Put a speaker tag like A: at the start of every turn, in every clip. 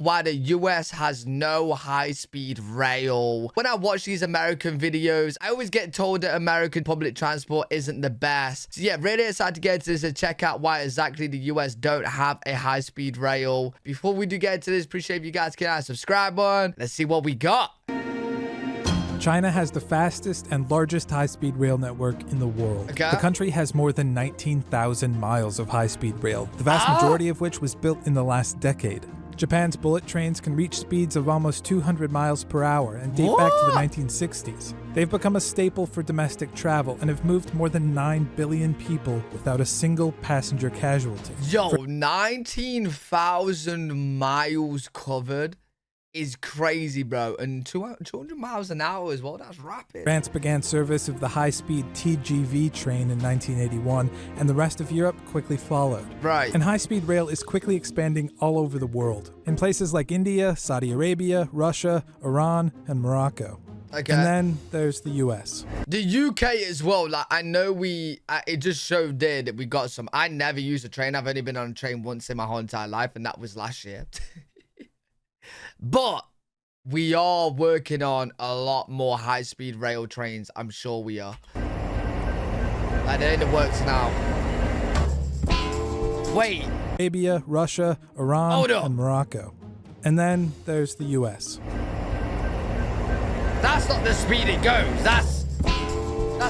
A: why the US has no high-speed rail. When I watch these American videos, I always get told that American public transport isn't the best. So yeah, really excited to get into this and check out why exactly the US don't have a high-speed rail. Before we do get into this, appreciate if you guys can hit that subscribe button. Let's see what we got.
B: China has the fastest and largest high-speed rail network in the world.
A: Okay.
B: The country has more than 19,000 miles of high-speed rail, the vast majority of which was built in the last decade. Japan's bullet trains can reach speeds of almost 200 miles per hour and date back to the 1960s. They've become a staple for domestic travel and have moved more than 9 billion people without a single passenger casualty.
A: Yo, 19,000 miles covered is crazy, bro. And 200 miles an hour as well. That's rapid.
B: France began service of the high-speed TGV train in 1981, and the rest of Europe quickly followed.
A: Right.
B: And high-speed rail is quickly expanding all over the world, in places like India, Saudi Arabia, Russia, Iran, and Morocco.
A: Okay.
B: And then there's the US.
A: The UK as well. Like, I know it just showed there that we got some. I never used a train. I've only been on a train once in my whole entire life, and that was last year. But we are working on a lot more high-speed rail trains. I'm sure we are. Like, they're in the works now. Wait.
B: Arabia, Russia, Iran,
A: Hold up.
B: and Morocco. And then there's the US.
A: That's not the speed it goes. That's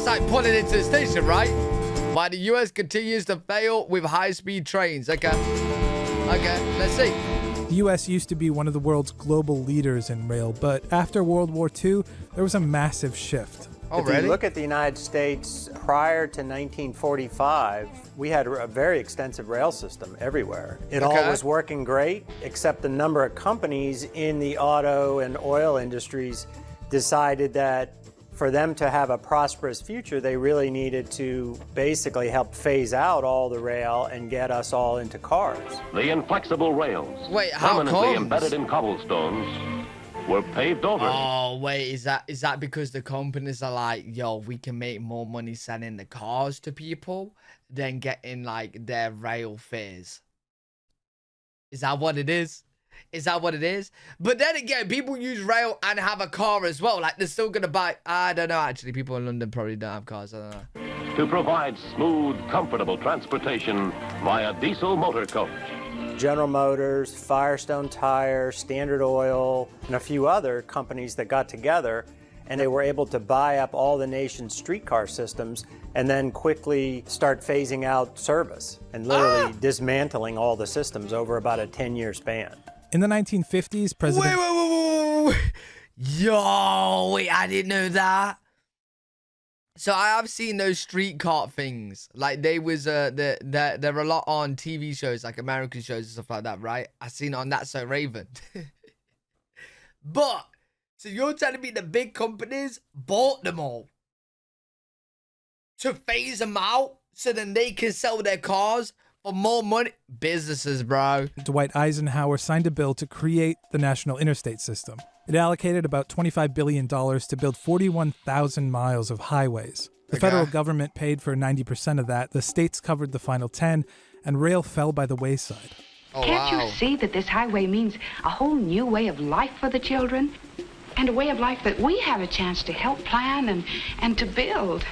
A: like pulling into the station, right? Why the US continues to fail with high-speed trains. Okay. Okay, let's see.
B: The US used to be one of the world's global leaders in rail, but after World War II, there was a massive shift.
A: Oh,
C: If
A: really?
C: you look at the United States prior to 1945, we had a very extensive rail system everywhere. It all was working great, except the number of companies in the auto and oil industries decided that for them to have a prosperous future, they really needed to basically help phase out all the rail and get us all into cars.
D: The inflexible rails,
A: Wait, how
D: permanently
A: comes?
D: embedded in cobblestones, were paved over.
A: Oh, wait, is that because the companies are like, yo, we can make more money selling the cars to people than getting, like, their rail fares? Is that what it is? Is that what it is? But then again, people use rail and have a car as well. Like, they're still going to buy... I don't know, actually. People in London probably don't have cars. I don't know.
D: To provide smooth, comfortable transportation via diesel motor coach.
C: General Motors, Firestone Tire, Standard Oil, and a few other companies that got together, and they were able to buy up all the nation's streetcar systems and then quickly start phasing out service and literally dismantling all the systems over about a 10-year span.
B: In the 1950s, President...
A: Wait. Yo, wait, I didn't know that. So I have seen those streetcar things. Like, they was, they're a lot on TV shows, like American shows and stuff like that, right? I seen it on That's So Raven. But, so you're telling me the big companies bought them all to phase them out so then they can sell their cars for more money? Businesses, bro.
B: Dwight Eisenhower signed a bill to create the National Interstate System. It allocated about $25 billion to build 41,000 miles of highways. The federal government paid for 90% of that, the states covered the final 10, and rail fell by the wayside.
A: Oh,
E: Can't
A: wow.
E: you see that this highway means a whole new way of life for the children? And a way of life that we have a chance to help plan and to build.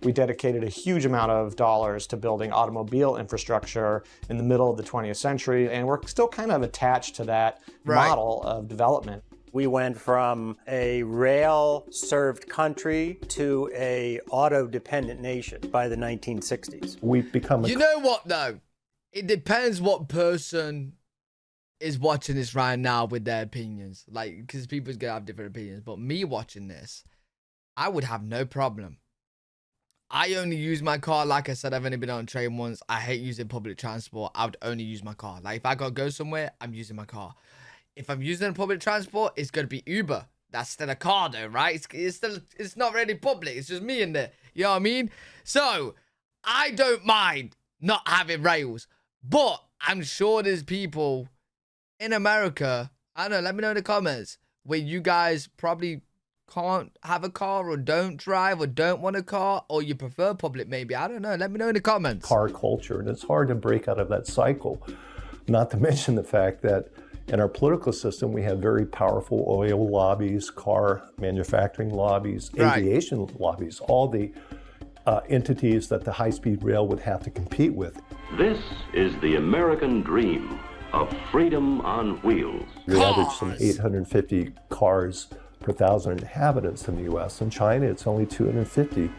F: We dedicated a huge amount of dollars to building automobile infrastructure in the middle of the 20th century, and we're still kind of attached to that model of development.
C: We went from a rail-served country to a auto-dependent nation by the 1960s.
F: We've become a...
A: You know what, though? It depends what person is watching this right now with their opinions. Like, because people's going to have different opinions. But me watching this, I would have no problem. I only use my car. Like I said, I've only been on a train once. I hate using public transport. I would only use my car. Like, if I got to go somewhere, I'm using my car. If I'm using public transport, it's going to be Uber. That's still a car, though, right? It's not really public. It's just me in there. You know what I mean? So, I don't mind not having rails. But I'm sure there's people in America, I don't know, let me know in the comments, where you guys probably can't have a car or don't drive or don't want a car or you prefer public maybe. I don't know. Let me know in the comments.
G: Car culture, and it's hard to break out of that cycle. Not to mention the fact that In our political system, we have very powerful oil lobbies, car manufacturing lobbies, aviation lobbies, all the entities that the high-speed rail would have to compete with.
D: This is the American dream of freedom on wheels.
G: We average some 850 cars per 1,000 inhabitants in the U.S. In China, it's only 250.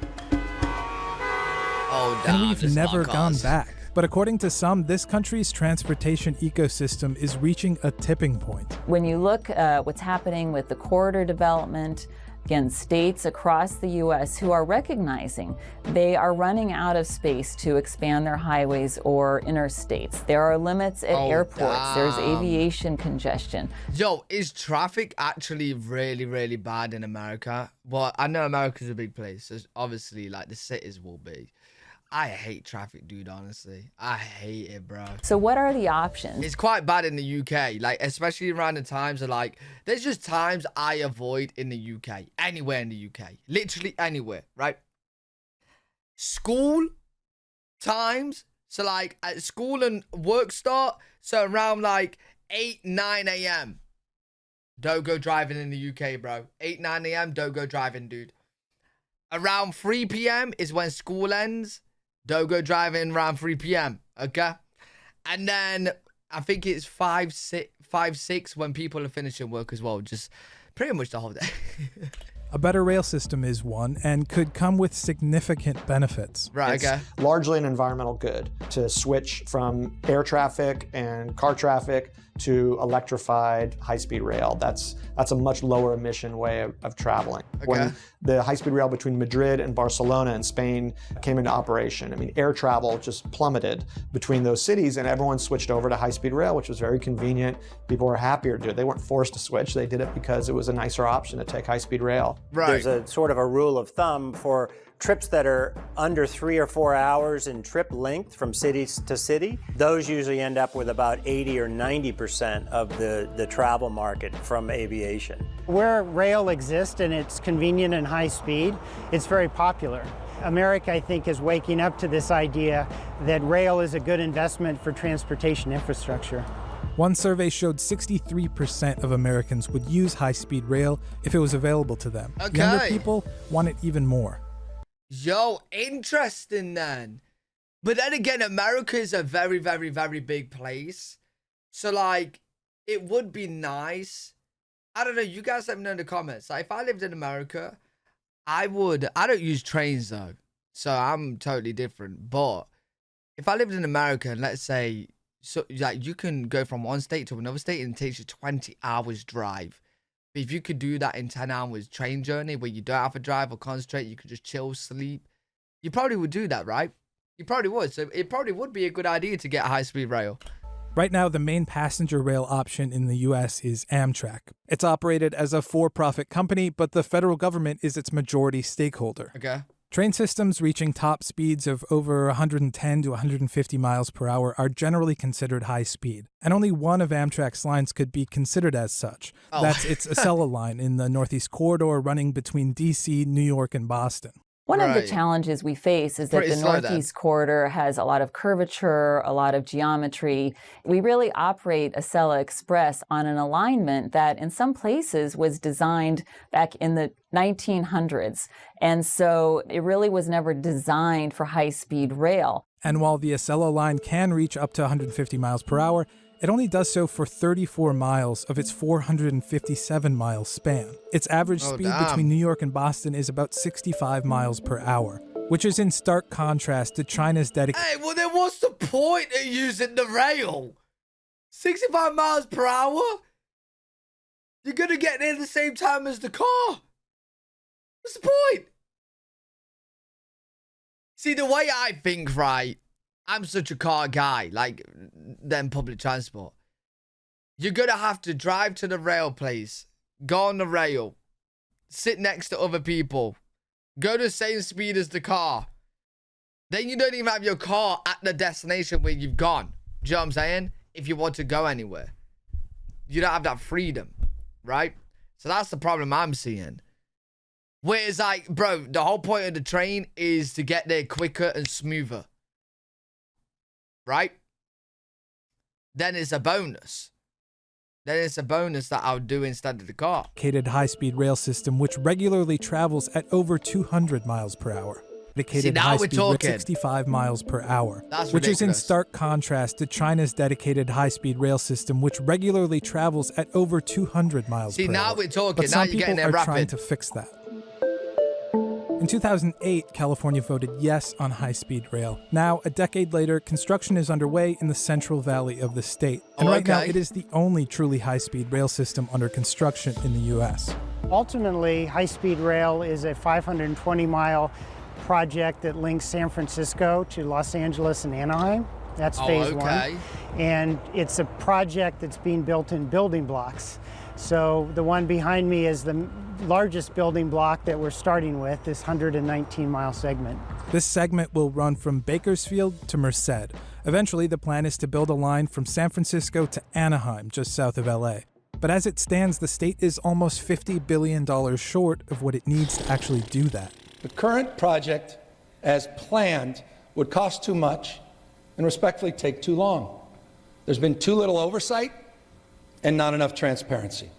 A: Oh,
B: and we've never gone back. But according to some, this country's transportation ecosystem is reaching a tipping point.
H: When you look at what's happening with the corridor development, again, states across the U.S. who are recognizing they are running out of space to expand their highways or interstates. There are limits at airports. There's aviation congestion.
A: Yo, is traffic actually really, really bad in America? Well, I know America's a big place, so obviously, like, the cities will be. I hate traffic, dude, honestly. I hate it, bro.
H: So what are the options?
A: It's quite bad in the UK, like, especially around the times of, like, there's just times I avoid in the UK. Anywhere in the UK. Literally anywhere, right? School times. So, like, at school and work start. So, around, like, 8, 9 a.m. Don't go driving in the UK, bro. 8, 9 a.m. Don't go driving, dude. Around 3 p.m. is when school ends. Don't go driving around 3 p.m. Okay? And then I think it's 5, 6 when people are finishing work as well. Just pretty much the whole day.
B: A better rail system is one and could come with significant benefits.
A: Right, okay.
F: It's largely an environmental good to switch from air traffic and car traffic to electrified high-speed rail. That's a much lower emission way of traveling.
A: Okay.
F: When the high-speed rail between Madrid and Barcelona in Spain came into operation, I mean, air travel just plummeted between those cities, and everyone switched over to high-speed rail, which was very convenient. People were happier to do it. They weren't forced to switch. They did it because it was a nicer option to take high-speed rail.
A: Right.
C: There's a sort of a rule of thumb for trips that are under 3 or 4 hours in trip length from city to city. Those usually end up with about 80 or 90% of the travel market from aviation.
I: Where rail exists and it's convenient and high speed, it's very popular. America, I think, is waking up to this idea that rail is a good investment for transportation infrastructure.
B: One survey showed 63% of Americans would use high-speed rail if it was available to them.
A: Okay.
B: Younger people want it even more.
A: Yo, interesting then. But then again, America is a very, very, very big place. So, like, it would be nice. I don't know. You guys let me know in the comments. Like, if I lived in America, I don't use trains, though. So, I'm totally different. But if I lived in America, and let's say, so, like, you can go from one state to another state and it takes you 20 hours drive. But if you could do that in 10 hours train journey where you don't have to drive or concentrate, you could just chill, sleep, you probably would do that, right? You probably would. So it probably would be a good idea to get high-speed rail.
B: Right now, the main passenger rail option in the U.S. is Amtrak. It's operated as a for-profit company, but the federal government is its majority stakeholder.
A: Okay.
B: Train systems reaching top speeds of over 110 to 150 miles per hour are generally considered high speed, and only one of Amtrak's lines could be considered as such.
A: Oh.
B: That's its Acela line in the Northeast Corridor running between D.C., New York, and Boston.
H: One of the challenges we face is that the Northeast Corridor has a lot of curvature, a lot of geometry. We really operate Acela Express on an alignment that in some places was designed back in the 1900s. And so it really was never designed for high-speed rail.
B: And while the Acela line can reach up to 150 miles per hour, it only does so for 34 miles of its 457-mile span. Its average speed between New York and Boston is about 65 miles per hour, which is in stark contrast to China's dedication.
A: Hey, well then what's the point of using the rail? 65 miles per hour? You're gonna get there at the same time as the car. What's the point? See, the way I think, right, I'm such a car guy, like, than public transport. You're going to have to drive to the rail place, go on the rail, sit next to other people, go the same speed as the car. Then you don't even have your car at the destination where you've gone. Do you know what I'm saying? If you want to go anywhere. You don't have that freedom, right? So that's the problem I'm seeing. Whereas, like, bro, the whole point of the train is to get there quicker and smoother. Right? Then it's a bonus. then it's a bonus that I'll do instead of the car.
B: Dedicated high-speed rail system which regularly travels at over 200 miles per hour. Dedicated high-speed rail 65 miles per hour, which is in stark contrast to China's dedicated high-speed rail system, which regularly travels at over 200 miles per hour.
A: See, now we're talking.
B: But
A: Now
B: some
A: you're getting
B: people
A: there
B: are trying
A: rapid.
B: to fix that. In 2008, California voted yes on high-speed rail. Now, a decade later, construction is underway in the Central Valley of the state. And right now, it is the only truly high-speed rail system under construction in the U.S.
I: Ultimately, high-speed rail is a 520-mile project that links San Francisco to Los Angeles and Anaheim. That's phase one. And it's a project that's being built in building blocks. So the one behind me is the largest building block that we're starting with, this 119-mile segment.
B: This segment will run from Bakersfield to Merced. Eventually, the plan is to build a line from San Francisco to Anaheim, just south of LA. But as it stands, the state is almost $50 billion short of what it needs to actually do that.
J: The current project, as planned, would cost too much and respectfully take too long. There's been too little oversight and not enough transparency.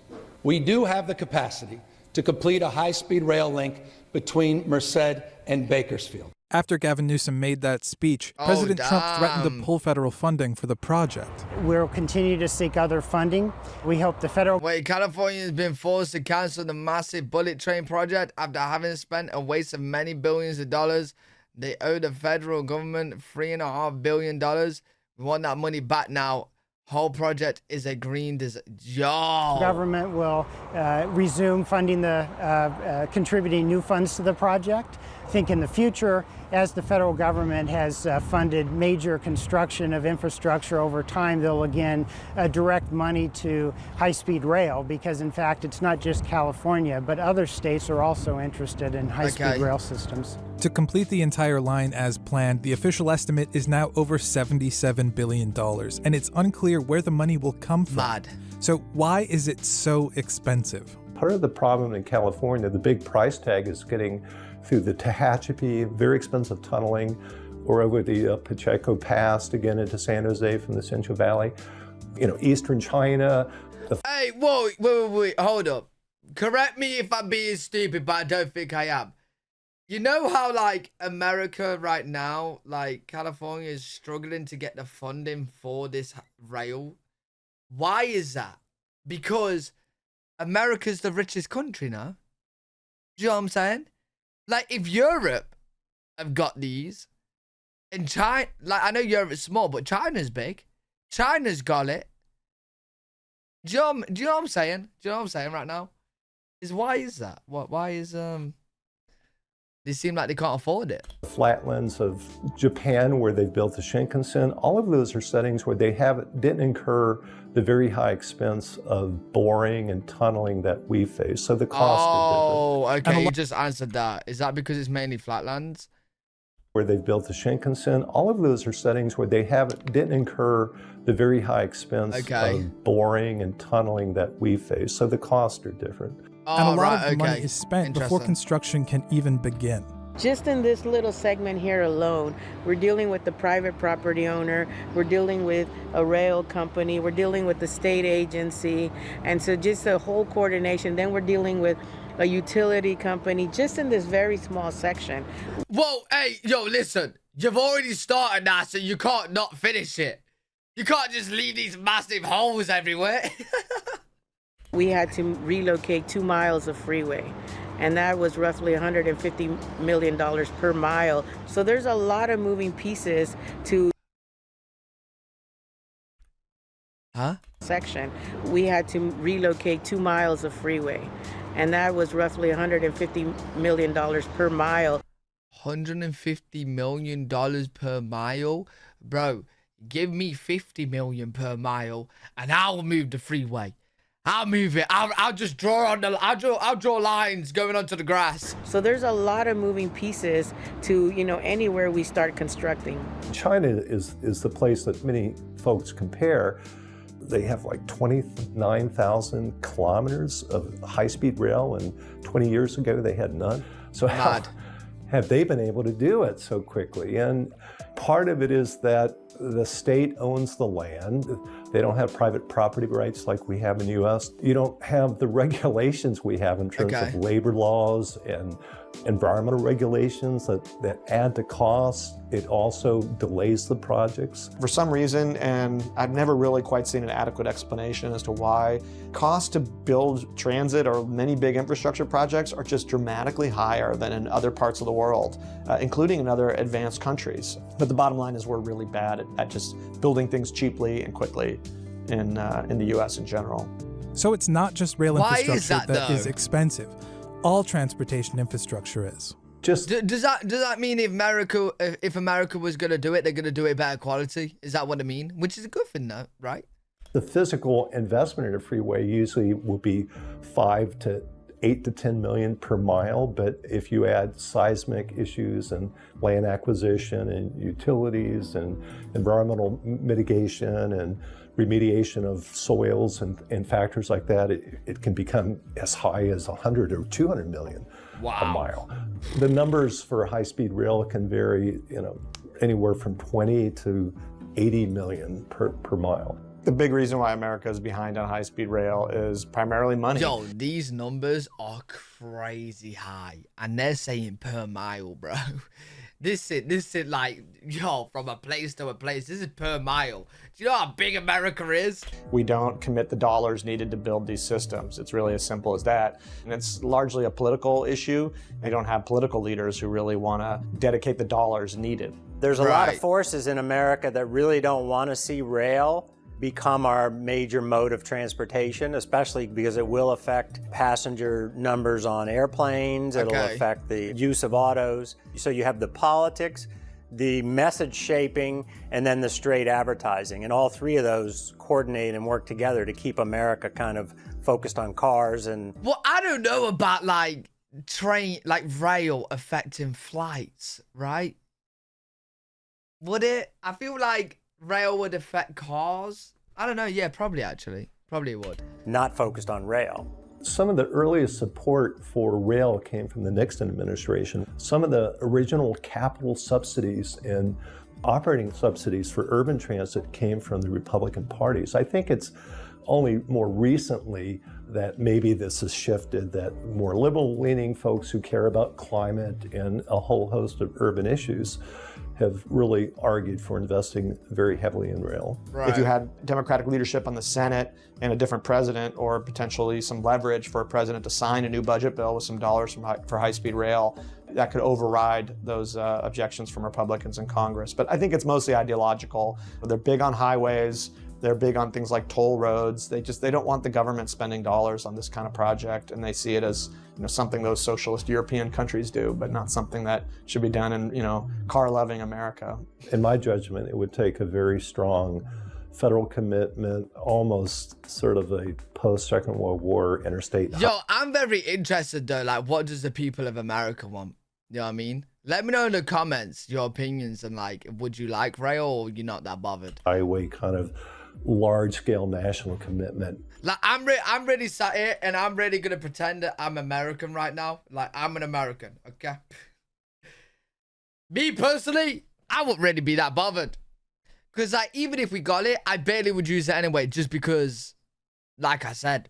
J: We do have the capacity to complete a high-speed rail link between Merced and Bakersfield.
B: After Gavin Newsom made that speech, President Trump threatened to pull federal funding for the project.
I: We'll continue to seek other funding. We hope the federal...
A: Wait, California has been forced to cancel the massive bullet train project after having spent a waste of many billions of dollars. They owe the federal government $3.5 billion. We want that money back now. Whole project is a green Yo!
I: Government will resume funding contributing new funds to the project. I think in the future, as the federal government has funded major construction of infrastructure over time, they'll again direct money to high-speed rail because, in fact, it's not just California, but other states are also interested in high-speed rail systems.
B: To complete the entire line as planned, the official estimate is now over $77 billion, and it's unclear where the money will come from. So why is it so expensive?
G: Part of the problem in California, the big price tag is getting through the Tehachapi, very expensive tunneling, or over the Pacheco Pass to get into San Jose from the Central Valley. You know, Eastern China.
A: Hey, wait, hold up. Correct me if I'm being stupid, but I don't think I am. You know how, like, America right now, like, California is struggling to get the funding for this rail? Why is that? Because America's the richest country now. Do you know what I'm saying? Like, if Europe have got these, and China, like, I know Europe's small, but China's big. China's got it. Do you know what I'm saying? Do you know what I'm saying right now? Why is that? Why is, they seem like they can't afford it.
G: The flatlands of Japan, where they've built the Shinkansen, all of those are settings where they didn't incur the very high expense of boring and tunneling that we face. So the cost is different.
A: Okay, you just answered that. Is that because it's mainly flatlands?
G: Where they've built the Shinkansen, all of those are settings where they didn't incur the very high expense of boring and tunneling that we face. So the costs are different.
B: And a lot of the money is spent before construction can even begin.
K: Just in this little segment here alone, we're dealing with the private property owner, we're dealing with a rail company, we're dealing with the state agency, and so just the whole coordination. Then we're dealing with a utility company, just in this very small section.
A: Whoa, hey, yo, listen, you've already started now, so you can't not finish it. You can't just leave these massive holes everywhere.
K: We had to relocate 2 miles of freeway, and that was roughly $150 million per mile. So there's a lot of moving pieces to section. We had to relocate 2 miles of freeway, and that was roughly $150 million per mile.
A: $150 million per mile? Bro, give me $50 million per mile, and I'll move the freeway. I'll move it. I'll just draw on the. I'll draw lines going onto the grass.
K: So there's a lot of moving pieces to, you know, anywhere we start constructing.
G: China is the place that many folks compare. They have like 29,000 kilometers of high-speed rail, and 20 years ago they had none. So how have they been able to do it so quickly? And Part of it is that the state owns the land. They don't have private property rights like we have in the U.S. You don't have the regulations we have in terms of labor laws and environmental regulations that add to costs. It also delays the projects.
F: For some reason, and I've never really quite seen an adequate explanation as to why, costs to build transit or many big infrastructure projects are just dramatically higher than in other parts of the world, including in other advanced countries. But the bottom line is we're really bad at just building things cheaply and quickly in the U.S. in general.
B: So it's not just rail infrastructure that is
A: though?
B: expensive. All transportation infrastructure is.
A: Does that mean if America was going to do it, they're going to do it better quality? Is that what I mean? Which is a good thing, though, right?
G: The physical investment in a freeway usually will be $8 to $10 million per mile, but if you add seismic issues and land acquisition and utilities and environmental mitigation and remediation of soils and factors like that, it can become as high as 100 or 200 million a mile. The numbers for high-speed rail can vary, anywhere from 20 to 80 million per mile.
F: The big reason why America is behind on high-speed rail is primarily money.
A: Yo, these numbers are crazy high, and they're saying per mile, bro. This is like, yo, from a place to a place. This is per mile. Do you know how big America is?
F: We don't commit the dollars needed to build these systems. It's really as simple as that. And it's largely a political issue. They don't have political leaders who really want to dedicate the dollars needed.
C: There's a lot of forces in America that really don't want to see rail become our major mode of transportation, especially because it will affect passenger numbers on airplanes. It'll affect the use of autos. So you have the politics, the message shaping, and then the straight advertising. And all three of those coordinate and work together to keep America kind of focused on cars and...
A: Well, I don't know about rail affecting flights, right? Would it? I feel like rail would affect cars. I don't know. Yeah, probably actually. Probably would.
C: Not focused on rail.
G: Some of the earliest support for rail came from the Nixon administration. Some of the original capital subsidies and operating subsidies for urban transit came from the Republican parties. I think it's only more recently that maybe this has shifted, that more liberal-leaning folks who care about climate and a whole host of urban issues have really argued for investing very heavily in rail.
F: Right. If you had Democratic leadership on the Senate and a different president, or potentially some leverage for a president to sign a new budget bill with some dollars for high-speed rail, that could override those objections from Republicans in Congress. But I think it's mostly ideological. They're big on highways. They're big on things like toll roads. They don't want the government spending dollars on this kind of project, and they see it as something those socialist European countries do, but not something that should be done in car-loving America.
G: In my judgment, it would take a very strong federal commitment, almost sort of a post-Second World War interstate.
A: Yo, I'm very interested though. Like, what does the people of America want? You know what I mean? Let me know in the comments your opinions and would you like rail or you're not that bothered?
G: Highway kind of large-scale national commitment.
A: Like, I'm ready sat here and I'm really gonna pretend that I'm American right now. Like, I'm an American, okay? Me personally, I wouldn't really be that bothered. Because even if we got it, I barely would use it anyway, just because, like I said,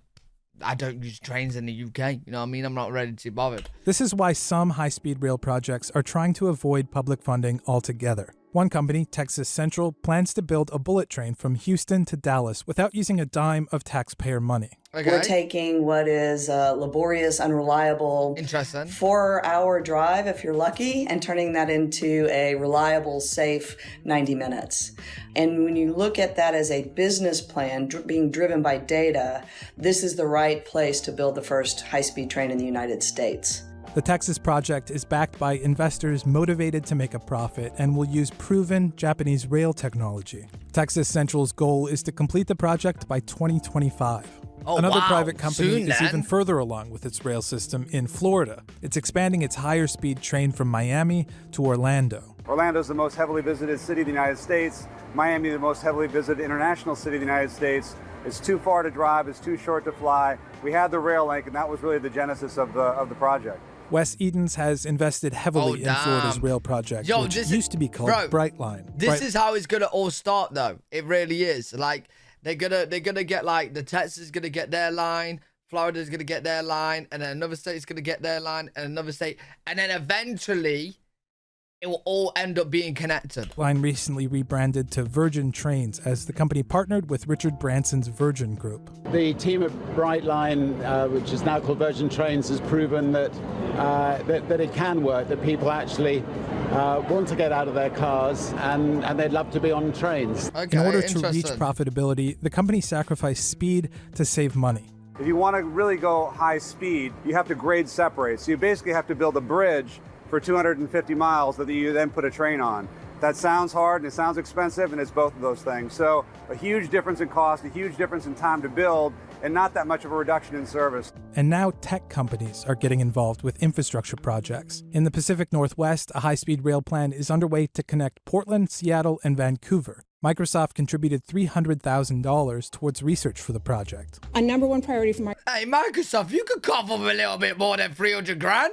A: I don't use trains in the UK. You know what I mean? I'm not ready to be bothered.
B: This is why some high-speed rail projects are trying to avoid public funding altogether. One company, Texas Central, plans to build a bullet train from Houston to Dallas without using a dime of taxpayer money.
L: Okay. We're taking what is a laborious, unreliable, 4-hour drive, if you're lucky, and turning that into a reliable, safe 90 minutes. And when you look at that as a business plan being driven by data, this is the right place to build the first high-speed train in the United States.
B: The Texas project is backed by investors motivated to make a profit and will use proven Japanese rail technology. Texas Central's goal is to complete the project by 2025. Another private company is even further along with its rail system in Florida. It's expanding its higher speed train from Miami to Orlando.
M: Orlando's the most heavily visited city of the United States. Miami, the most heavily visited international city of the United States. It's too far to drive, it's too short to fly. We had the rail link, and that was really the genesis of the project.
B: Wes Edens has invested heavily in Florida's rail project, which used to be called Brightline.
A: This is how it's gonna all start, though. It really is. Like they're gonna get like the Texas is gonna get their line, Florida's gonna get their line, and then another state's gonna get their line, and another state, and then eventually it will all end up being connected.
B: Line recently rebranded to Virgin Trains as the company partnered with Richard Branson's Virgin Group.
N: The team at Brightline, which is now called Virgin Trains, has proven that that it can work, that people actually want to get out of their cars and they'd love to be on trains.
B: In order to reach profitability, the company sacrificed speed to save money.
M: If you want to really go high speed, you have to grade separate. So you basically have to build a bridge for 250 miles that you then put a train on. That sounds hard and it sounds expensive, and it's both of those things. So a huge difference in cost, a huge difference in time to build, and not that much of a reduction in service.
B: And now tech companies are getting involved with infrastructure projects. In the Pacific Northwest, a high-speed rail plan is underway to connect Portland, Seattle, and Vancouver. Microsoft contributed $300,000 towards research for the project.
O: A number one priority for
A: Hey, Microsoft, you could cough up a little bit more than 300 grand.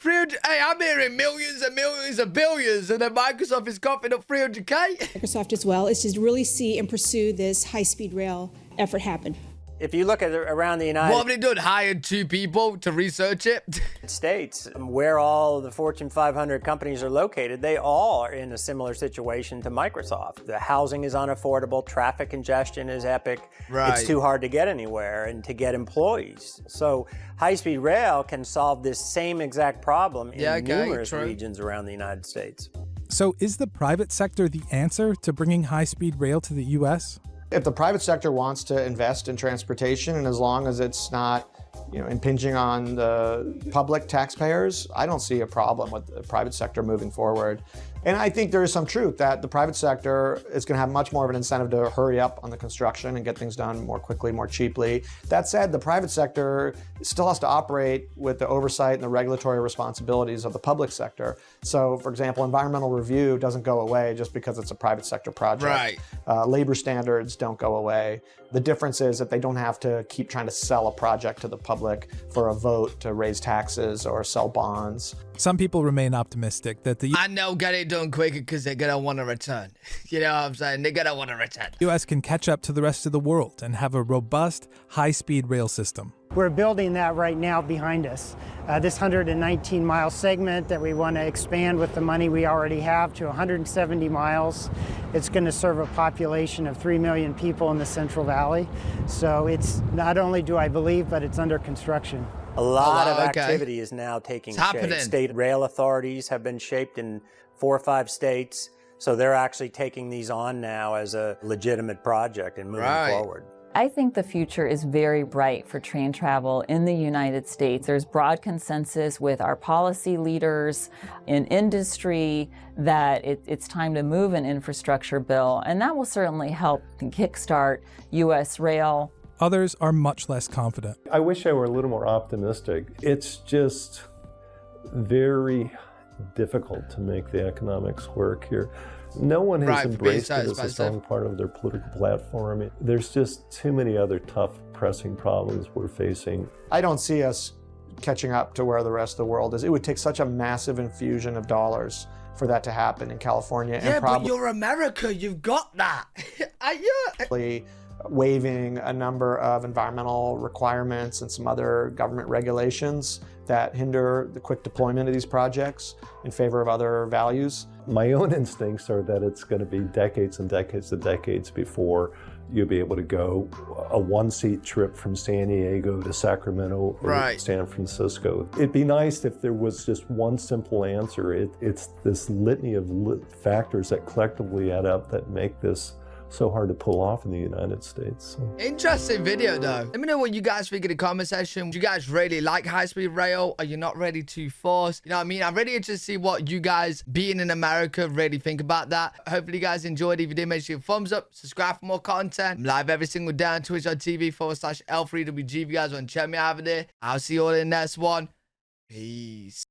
A: Hey, I'm hearing millions and millions and billions, and then Microsoft is coughing up 300K.
O: Microsoft as well is to really see and pursue this high-speed rail effort happen.
C: If you look at around the United
A: What have they done? Hired 2 people to research it?
C: States, where all of the Fortune 500 companies are located, they all are in a similar situation to Microsoft. The housing is unaffordable, traffic congestion is epic.
A: Right.
C: It's too hard to get anywhere and to get employees. So high-speed rail can solve this same exact problem in numerous regions around the United States.
B: So is the private sector the answer to bringing high-speed rail to the U.S.?
F: If the private sector wants to invest in transportation, and as long as it's not, impinging on the public taxpayers, I don't see a problem with the private sector moving forward. And I think there is some truth that the private sector is going to have much more of an incentive to hurry up on the construction and get things done more quickly, more cheaply. That said, the private sector still has to operate with the oversight and the regulatory responsibilities of the public sector. So, for example, environmental review doesn't go away just because it's a private sector project.
A: Right.
F: Labor standards don't go away. The difference is that they don't have to keep trying to sell a project to the public for a vote to raise taxes or sell bonds.
B: Some people remain optimistic that the
A: I know get it done quicker because they're going to want to return. You know what I'm saying? They're going to want to return.
B: U.S. can catch up to the rest of the world and have a robust, high-speed rail system.
I: We're building that right now behind us. This 119-mile segment that we want to expand with the money we already have to 170 miles. It's going to serve a population of 3 million people in the Central Valley. So it's not only do I believe, but it's under construction.
C: A lot of activity is now taking shape. State rail authorities have been shaped in 4 or 5 states. So they're actually taking these on now as a legitimate project and moving forward.
H: I think the future is very bright for train travel in the United States. There's broad consensus with our policy leaders in industry that it's time to move an infrastructure bill, and that will certainly help kickstart U.S. rail.
B: Others are much less confident.
G: I wish I were a little more optimistic. It's just very difficult to make the economics work here. No one has embraced it as a strong part of their political platform. There's just too many other tough, pressing problems we're facing.
F: I don't see us catching up to where the rest of the world is. It would take such a massive infusion of dollars for that to happen in California.
A: Yeah,
F: and
A: but you're America. You've got that.
F: Waiving a number of environmental requirements and some other government regulations that hinder the quick deployment of these projects in favor of other values.
G: My own instincts are that it's going to be decades and decades and decades before you'll be able to go a 1-seat trip from San Diego to Sacramento or San Francisco. It'd be nice if there was just one simple answer. It's this litany of factors that collectively add up that make this so hard to pull off in the United States.
A: Interesting video though. Let me know what you guys think in the comment section. Do you guys really like high-speed rail? Are you not ready to force? You know what I mean? I'm really interested to see what you guys being in America really think about that. Hopefully you guys enjoyed. If you did, make sure you thumbs up, subscribe for more content. I'm live every single day on twitch.tv/L3WG. If you guys want to check me out over there, I'll see you all in the next one. Peace.